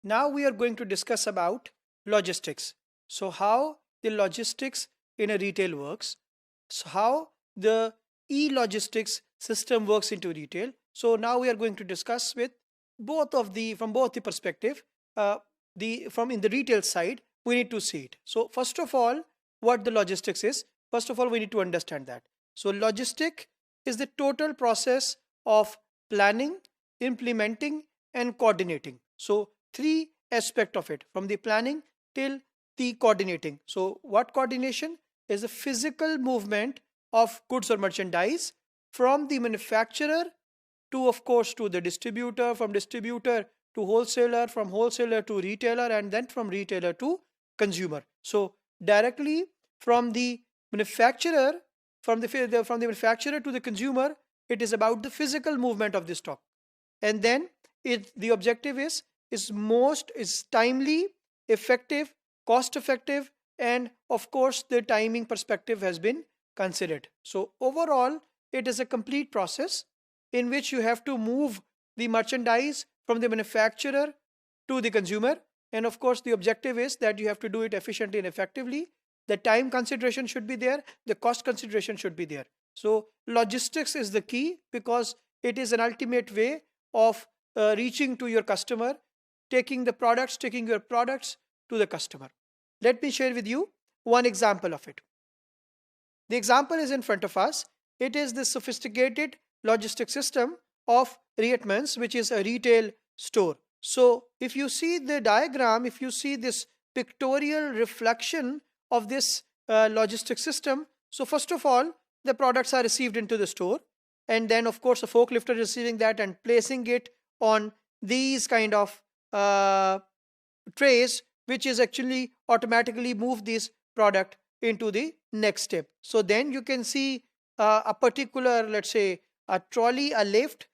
Now we are going to discuss about logistics. So how the logistics in a retail works. So how the e-logistics system works into retail. So now we are going to discuss with from both the perspective. The from in the retail side, we need to see it. So first of all, what the logistics is. First of all, we need to understand that. So logistic is the total process of planning, implementing, and coordinating. So three aspect of it, from the planning till the coordinating. So what coordination is? The physical movement of goods or merchandise from the manufacturer to, of course, to the distributor, from distributor to wholesaler, from wholesaler to retailer, and then from retailer to consumer. So directly from the manufacturer, from the manufacturer to the consumer, it is about the physical movement of the stock. And then the objective is timely, effective, cost effective, and of course the timing perspective has been considered. So overall, it is a complete process in which you have to move the merchandise from the manufacturer to the consumer. And of course, the objective is that you have to do it efficiently and effectively. The time consideration should be there, the cost consideration should be there. So logistics is the key, because it is an ultimate way of reaching to your customer, taking your products to the customer. Let me share with you one example of it. The example is in front of us. It is the sophisticated logistics system of Reitmans, which is a retail store. So if you see the diagram, if you see this pictorial reflection of this logistics system, so first of all, the products are received into the store, and then of course a forklifter is receiving that and placing it on these kind of trays, which is actually automatically move this product into the next step. So then you can see a particular, let's say, a trolley, a lift,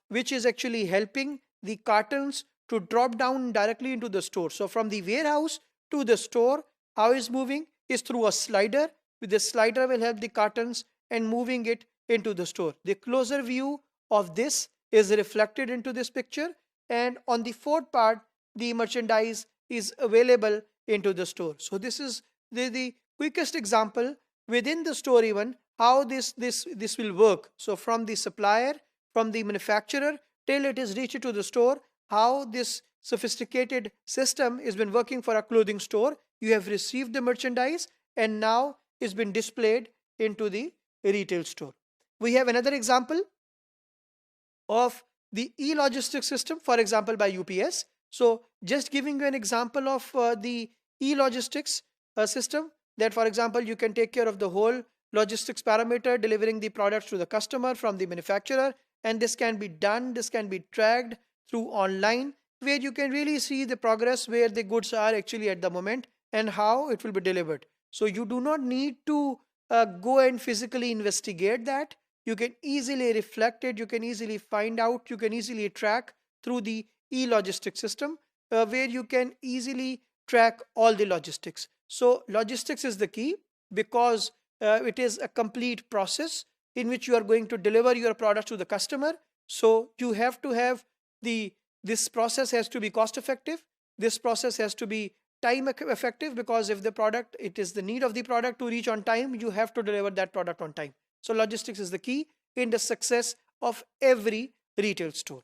which is actually helping the cartons to drop down directly into the store. So from the warehouse to the store, how is moving is through a slider. With the slider will help the cartons and moving it into the store. The closer view of this is reflected into this picture, and on the fourth part, the merchandise is available into the store. So this is the quickest example within the store, even how this will work. So from the supplier, from the manufacturer till it is reached to the store, how this sophisticated system has been working for a clothing store. You have received the merchandise and now it's been displayed into the retail store. We have another example of the e-logistics system, for example by UPS. So just giving you an example of the e-logistics system, that for example you can take care of the whole logistics parameter, delivering the products to the customer from the manufacturer, and this can be tracked through online, where you can really see the progress, where the goods are actually at the moment and how it will be delivered. So you do not need to go and physically investigate that. You can easily reflect it, you can easily find out, you can easily track through the e-logistics system, where you can easily track all the logistics. So logistics is the key, because it is a complete process in which you are going to deliver your product to the customer. So you have to have this process has to be cost effective. This process has to be time effective, because if it is the need of the product to reach on time, you have to deliver that product on time. So logistics is the key in the success of every retail store.